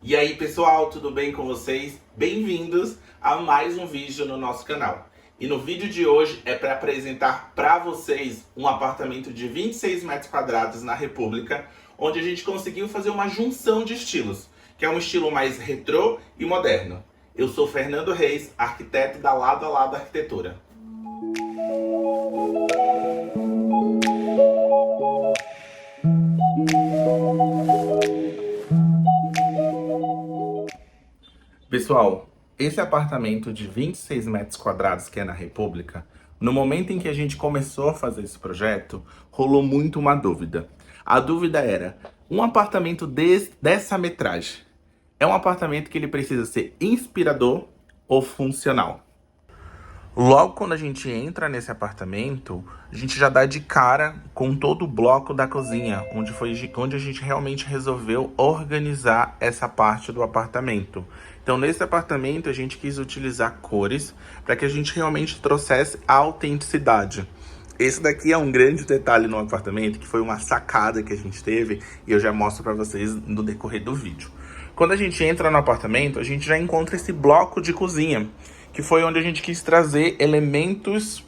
E aí pessoal, tudo bem com vocês? Bem-vindos a mais um vídeo no nosso canal. E no vídeo de hoje é para apresentar para vocês um apartamento de 26 metros quadrados na República, onde a gente conseguiu fazer uma junção de estilos, que é um estilo mais retrô e moderno. Eu sou Fernando Reis, arquiteto da Lado a Lado Arquitetura. Pessoal, esse apartamento de 26 metros quadrados que é na República, no momento em que a gente começou a fazer esse projeto, rolou muito uma dúvida. A dúvida era, um apartamento dessa metragem, é um apartamento que ele precisa ser inspirador ou funcional? Logo quando a gente entra nesse apartamento, a gente já dá de cara com todo o bloco da cozinha, onde a gente realmente resolveu organizar essa parte do apartamento. Então nesse apartamento a gente quis utilizar cores para que a gente realmente trouxesse a autenticidade. Esse daqui é um grande detalhe no apartamento, que foi uma sacada que a gente teve e eu já mostro para vocês no decorrer do vídeo. Quando a gente entra no apartamento, a gente já encontra esse bloco de cozinha, que foi onde a gente quis trazer elementos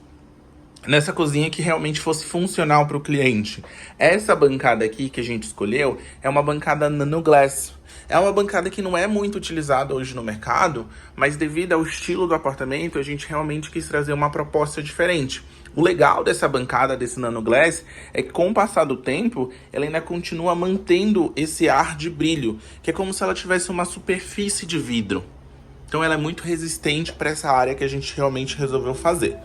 nessa cozinha que realmente fosse funcional para o cliente. Essa bancada aqui que a gente escolheu é uma bancada Nano Glass. É uma bancada que não é muito utilizada hoje no mercado, mas devido ao estilo do apartamento, a gente realmente quis trazer uma proposta diferente. O legal dessa bancada, desse Nano Glass, é que com o passar do tempo, ela ainda continua mantendo esse ar de brilho, que é como se ela tivesse uma superfície de vidro. Então ela é muito resistente para essa área que a gente realmente resolveu fazer.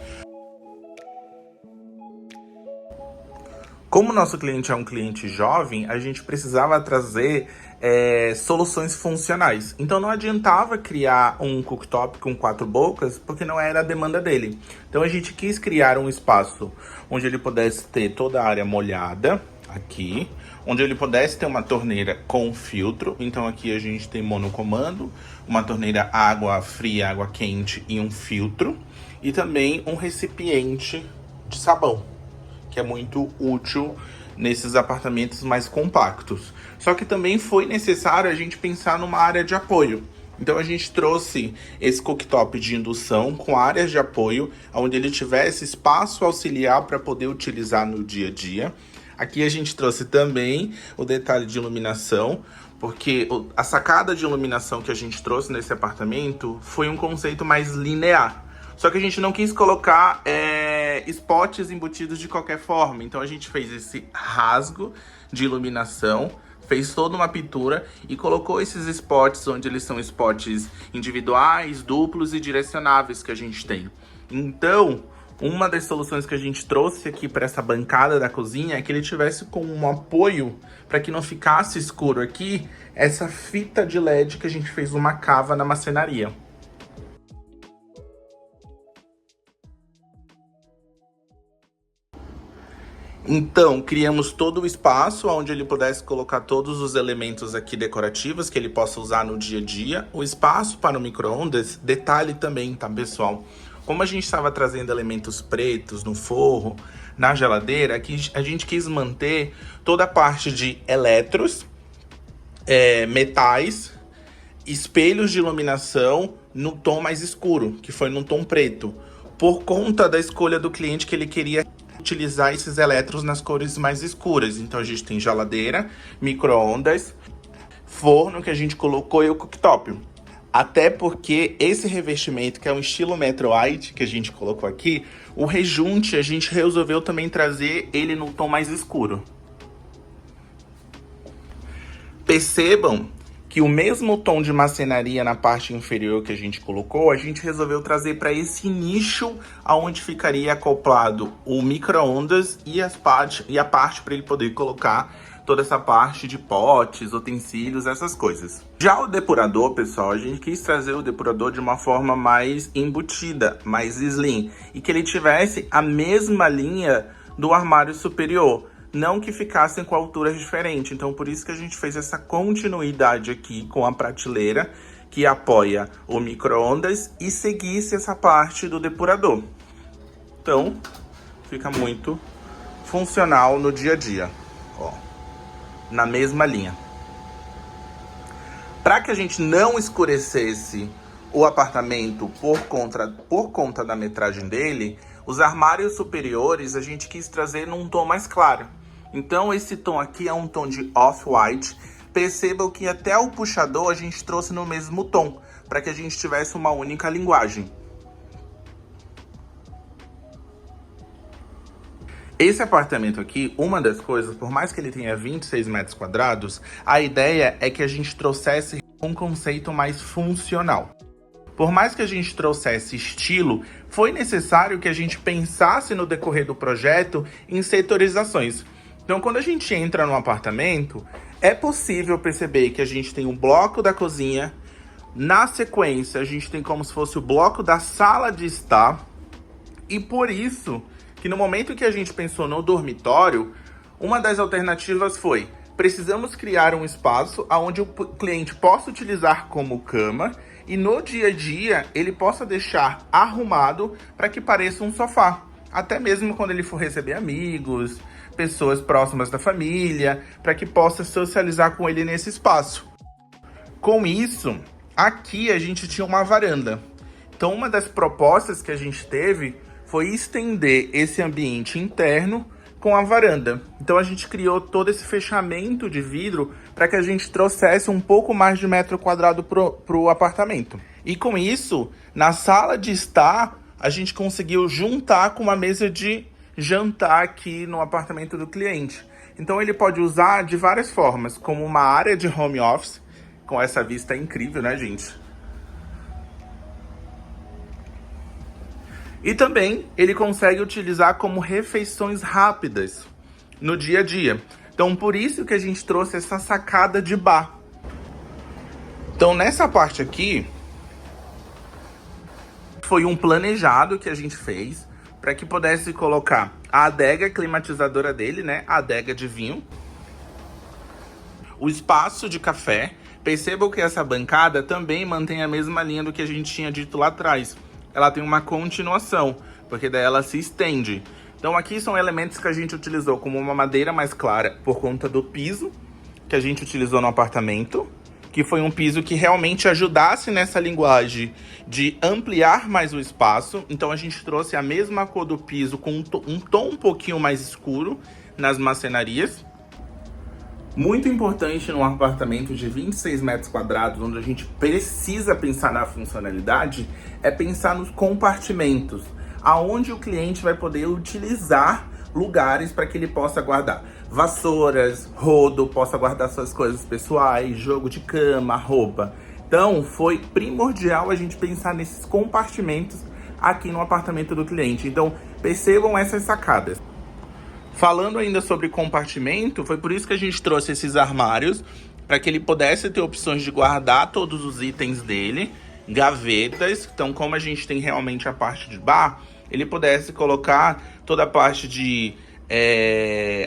Como o nosso cliente é um cliente jovem, a gente precisava trazer soluções funcionais. Então não adiantava criar um cooktop com 4 bocas, porque não era a demanda dele. Então a gente quis criar um espaço onde ele pudesse ter toda a área molhada, aqui, onde ele pudesse ter uma torneira com filtro. Então aqui a gente tem monocomando, uma torneira água fria, água quente e um filtro. E também um recipiente de sabão, que é muito útil nesses apartamentos mais compactos. Só que também foi necessário a gente pensar numa área de apoio. Então a gente trouxe esse cooktop de indução com áreas de apoio, onde ele tivesse espaço auxiliar para poder utilizar no dia a dia. Aqui a gente trouxe também o detalhe de iluminação, porque a sacada de iluminação que a gente trouxe nesse apartamento foi um conceito mais linear. Só que a gente não quis colocar spots embutidos de qualquer forma. Então a gente fez esse rasgo de iluminação, fez toda uma pintura e colocou esses spots onde eles são spots individuais, duplos e direcionáveis que a gente tem. Então, uma das soluções que a gente trouxe aqui para essa bancada da cozinha é que ele tivesse com um apoio para que não ficasse escuro aqui, essa fita de LED que a gente fez uma cava na macenaria. Então, criamos todo o espaço onde ele pudesse colocar todos os elementos aqui decorativos que ele possa usar no dia a dia. O espaço para o micro-ondas, detalhe também, tá, pessoal? Como a gente estava trazendo elementos pretos no forro, na geladeira, aqui a gente quis manter toda a parte de eletros, metais, espelhos de iluminação no tom mais escuro, que foi no tom preto, por conta da escolha do cliente que ele queria utilizar esses eletros nas cores mais escuras. Então a gente tem geladeira, micro-ondas, forno que a gente colocou e o cooktop. Até porque esse revestimento, que é um estilo Metro White que a gente colocou aqui, o rejunte a gente resolveu também trazer ele no tom mais escuro. Percebam que o mesmo tom de marcenaria na parte inferior que a gente colocou, a gente resolveu trazer para esse nicho aonde ficaria acoplado o micro-ondas e a parte para ele poder colocar toda essa parte de potes, utensílios, essas coisas. Já o depurador, pessoal, a gente quis trazer o depurador de uma forma mais embutida, mais slim, e que ele tivesse a mesma linha do armário superior. Não que ficassem com alturas diferentes. Então, por isso que a gente fez essa continuidade aqui com a prateleira que apoia o micro-ondas e seguisse essa parte do depurador. Então, fica muito funcional no dia a dia. Ó, na mesma linha. Para que a gente não escurecesse o apartamento por conta da metragem dele, os armários superiores a gente quis trazer num tom mais claro. Então esse tom aqui é um tom de off-white. Percebam que até o puxador a gente trouxe no mesmo tom, para que a gente tivesse uma única linguagem. Esse apartamento aqui, uma das coisas, por mais que ele tenha 26 metros quadrados, a ideia é que a gente trouxesse um conceito mais funcional. Por mais que a gente trouxesse estilo, foi necessário que a gente pensasse no decorrer do projeto em setorizações. Então, quando a gente entra no apartamento, é possível perceber que a gente tem um bloco da cozinha, na sequência a gente tem como se fosse o bloco da sala de estar, e por isso que no momento que a gente pensou no dormitório, uma das alternativas foi: precisamos criar um espaço onde o cliente possa utilizar como cama e no dia a dia ele possa deixar arrumado para que pareça um sofá. Até mesmo quando ele for receber amigos, pessoas próximas da família, para que possa socializar com ele nesse espaço. Com isso, aqui a gente tinha uma varanda. Então uma das propostas que a gente teve foi estender esse ambiente interno com a varanda. Então a gente criou todo esse fechamento de vidro para que a gente trouxesse um pouco mais de metro quadrado pro apartamento. E com isso, na sala de estar, a gente conseguiu juntar com uma mesa de jantar aqui no apartamento do cliente. Então ele pode usar de várias formas, como uma área de home office, com essa vista incrível, né, gente? E também ele consegue utilizar como refeições rápidas no dia a dia. Então por isso que a gente trouxe essa sacada de bar. Então nessa parte aqui, foi um planejado que a gente fez para que pudesse colocar a adega climatizadora dele, né? A adega de vinho. O espaço de café. Percebam que essa bancada também mantém a mesma linha do que a gente tinha dito lá atrás. Ela tem uma continuação, porque daí ela se estende. Então aqui são elementos que a gente utilizou como uma madeira mais clara por conta do piso que a gente utilizou no apartamento, que foi um piso que realmente ajudasse nessa linguagem de ampliar mais o espaço. Então a gente trouxe a mesma cor do piso com um tom um pouquinho mais escuro nas marcenarias. Muito importante num apartamento de 26 metros quadrados, onde a gente precisa pensar na funcionalidade, é pensar nos compartimentos, aonde o cliente vai poder utilizar lugares para que ele possa guardar vassouras, rodo, possa guardar suas coisas pessoais, jogo de cama, roupa. Então foi primordial a gente pensar nesses compartimentos aqui no apartamento do cliente. Então percebam essas sacadas. Falando ainda sobre compartimento, foi por isso que a gente trouxe esses armários, para que ele pudesse ter opções de guardar todos os itens dele, gavetas. Então, como a gente tem realmente a parte de bar, ele pudesse colocar toda a parte de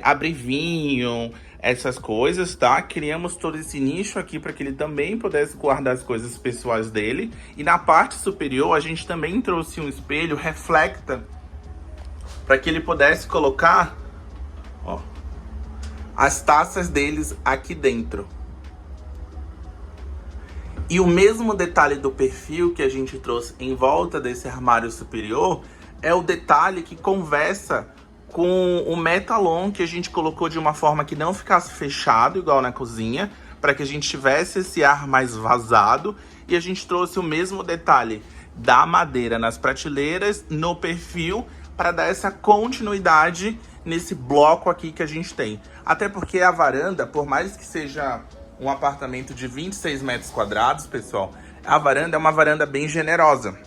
abrir vinho, essas coisas, tá? Criamos todo esse nicho aqui para que ele também pudesse guardar as coisas pessoais dele. E na parte superior, a gente também trouxe um espelho reflecta, para que ele pudesse colocar as taças deles aqui dentro. E o mesmo detalhe do perfil que a gente trouxe em volta desse armário superior é o detalhe que conversa com o metalon que a gente colocou de uma forma que não ficasse fechado, igual na cozinha, para que a gente tivesse esse ar mais vazado. E a gente trouxe o mesmo detalhe da madeira nas prateleiras, no perfil, para dar essa continuidade nesse bloco aqui que a gente tem. Até porque a varanda, por mais que seja um apartamento de 26 metros quadrados, pessoal, a varanda é uma varanda bem generosa.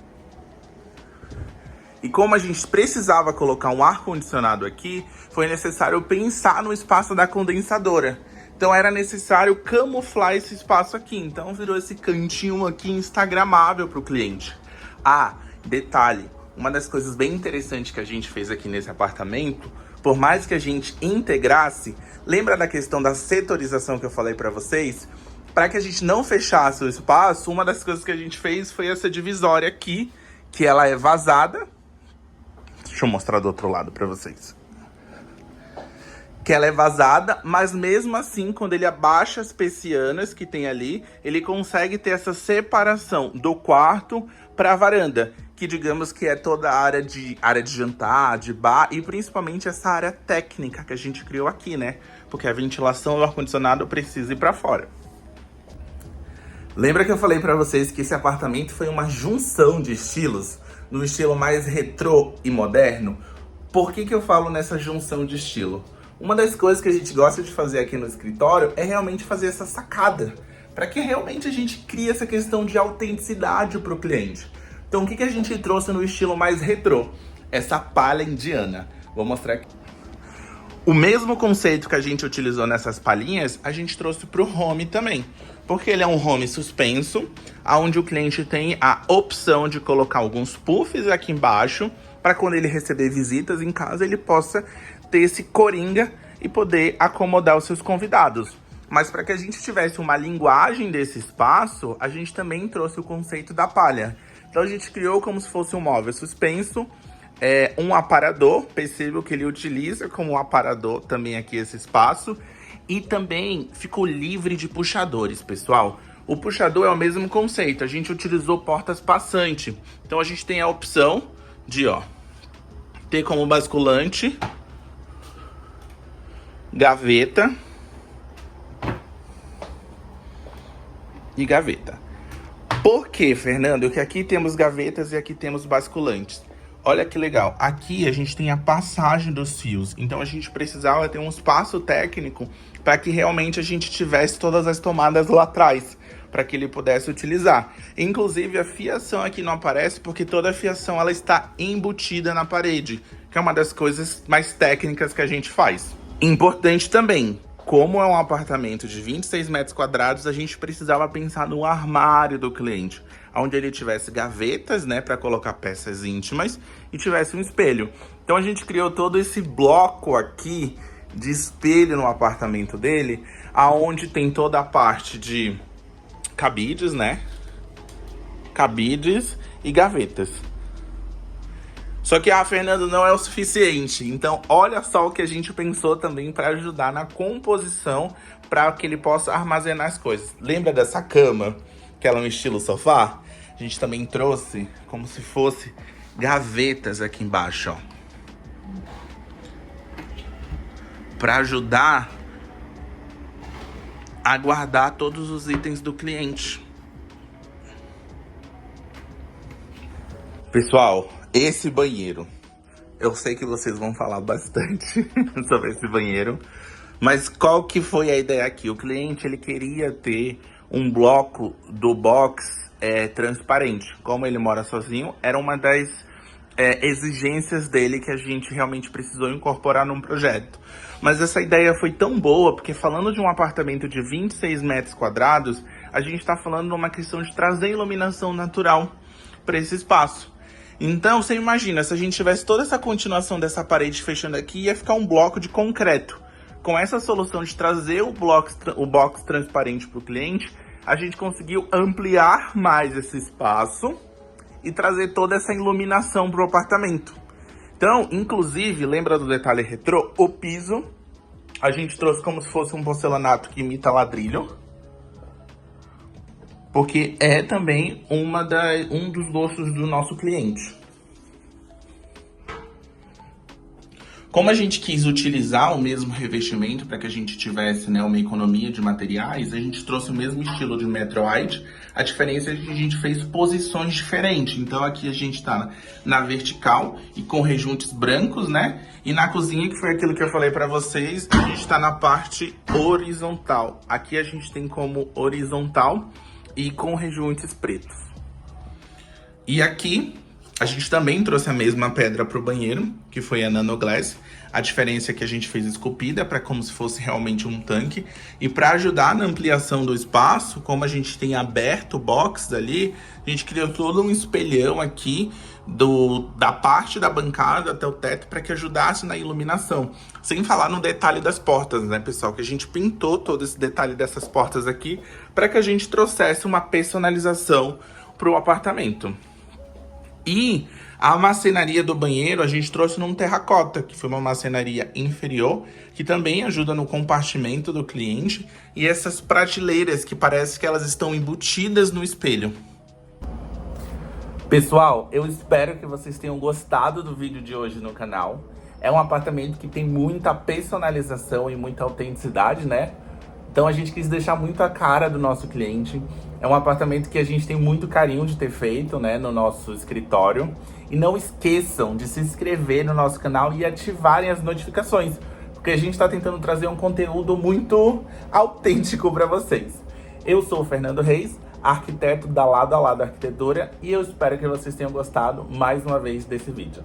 E como a gente precisava colocar um ar-condicionado aqui, foi necessário pensar no espaço da condensadora. Então era necessário camuflar esse espaço aqui. Então virou esse cantinho aqui instagramável para o cliente. Ah, detalhe, uma das coisas bem interessantes que a gente fez aqui nesse apartamento, por mais que a gente integrasse, lembra da questão da setorização que eu falei para vocês? Para que a gente não fechasse o espaço, uma das coisas que a gente fez foi essa divisória aqui, que ela é vazada. Deixa eu mostrar do outro lado para vocês. que ela é vazada, mas mesmo assim, quando ele abaixa as persianas que tem ali, ele consegue ter essa separação do quarto para a varanda, que digamos que é toda a área de jantar, de bar e principalmente essa área técnica que a gente criou aqui, né? Porque a ventilação do ar-condicionado precisa ir para fora. Lembra que eu falei para vocês que esse apartamento foi uma junção de estilos, no estilo mais retrô e moderno? Por que eu falo nessa junção de estilo? Uma das coisas que a gente gosta de fazer aqui no escritório é realmente fazer essa sacada, para que realmente a gente crie essa questão de autenticidade para o cliente. Então, o que a gente trouxe no estilo mais retrô? Essa palha indiana. Vou mostrar aqui. O mesmo conceito que a gente utilizou nessas palhinhas, a gente trouxe para o home também. Porque ele é um home suspenso, onde o cliente tem a opção de colocar alguns puffs aqui embaixo, para quando ele receber visitas em casa, ele possa ter esse coringa e poder acomodar os seus convidados. Mas para que a gente tivesse uma linguagem desse espaço, a gente também trouxe o conceito da palha. Então a gente criou como se fosse um móvel suspenso, um aparador, percebam que ele utiliza como um aparador também aqui esse espaço, e também ficou livre de puxadores, pessoal. O puxador é o mesmo conceito, a gente utilizou portas passante. Então a gente tem a opção de ter como basculante, gaveta e gaveta. Por que, Fernando? Que aqui temos gavetas e aqui temos basculantes. Olha que legal, aqui a gente tem a passagem dos fios, então a gente precisava ter um espaço técnico para que realmente a gente tivesse todas as tomadas lá atrás, para que ele pudesse utilizar. Inclusive a fiação aqui não aparece porque toda a fiação ela está embutida na parede, que é uma das coisas mais técnicas que a gente faz. Importante também, como é um apartamento de 26 metros quadrados, a gente precisava pensar no armário do cliente, onde ele tivesse gavetas, né, para colocar peças íntimas e tivesse um espelho. Então a gente criou todo esse bloco aqui de espelho no apartamento dele, aonde tem toda a parte de cabides, né? Cabides e gavetas. Só que, Fernando, não é o suficiente. Então, olha só o que a gente pensou também para ajudar na composição, para que ele possa armazenar as coisas. Lembra dessa cama, que ela é um estilo sofá? A gente também trouxe como se fosse gavetas aqui embaixo, para ajudar a guardar todos os itens do cliente. Pessoal, esse banheiro, eu sei que vocês vão falar bastante sobre esse banheiro, mas qual que foi a ideia aqui? O cliente, ele queria ter um bloco do box transparente. Como ele mora sozinho, era uma das exigências dele que a gente realmente precisou incorporar num projeto. Mas essa ideia foi tão boa, porque falando de um apartamento de 26 metros quadrados, a gente está falando de uma questão de trazer iluminação natural para esse espaço. Então, você imagina, se a gente tivesse toda essa continuação dessa parede fechando aqui, ia ficar um bloco de concreto. Com essa solução de trazer o box transparente para o cliente, a gente conseguiu ampliar mais esse espaço e trazer toda essa iluminação para o apartamento. Então, inclusive, lembra do detalhe retrô? O piso, a gente trouxe como se fosse um porcelanato que imita ladrilho, porque é também um dos gostos do nosso cliente. Como a gente quis utilizar o mesmo revestimento para que a gente tivesse, né, uma economia de materiais, a gente trouxe o mesmo estilo de Metro White. A diferença é que a gente fez posições diferentes. Então aqui a gente está na vertical e com rejuntes brancos, né? E na cozinha, que foi aquilo que eu falei para vocês, a gente está na parte horizontal. Aqui a gente tem como horizontal e com rejuntes pretos. E aqui a gente também trouxe a mesma pedra para o banheiro, que foi a Nanoglass. A diferença é que a gente fez esculpida para como se fosse realmente um tanque. E para ajudar na ampliação do espaço, como a gente tem aberto o box ali, a gente criou todo um espelhão aqui da parte da bancada até o teto para que ajudasse na iluminação. Sem falar no detalhe das portas, né, pessoal? Que a gente pintou todo esse detalhe dessas portas aqui para que a gente trouxesse uma personalização para o apartamento. E a marcenaria do banheiro a gente trouxe num terracota, que foi uma marcenaria inferior, que também ajuda no compartimento do cliente. E essas prateleiras que parece que elas estão embutidas no espelho. Pessoal, eu espero que vocês tenham gostado do vídeo de hoje no canal. É um apartamento que tem muita personalização e muita autenticidade, né? Então a gente quis deixar muito a cara do nosso cliente. É um apartamento que a gente tem muito carinho de ter feito, né, no nosso escritório. E não esqueçam de se inscrever no nosso canal e ativarem as notificações, porque a gente está tentando trazer um conteúdo muito autêntico para vocês. Eu sou o Fernando Reis, arquiteto da Lado a Lado Arquitetura, e eu espero que vocês tenham gostado mais uma vez desse vídeo.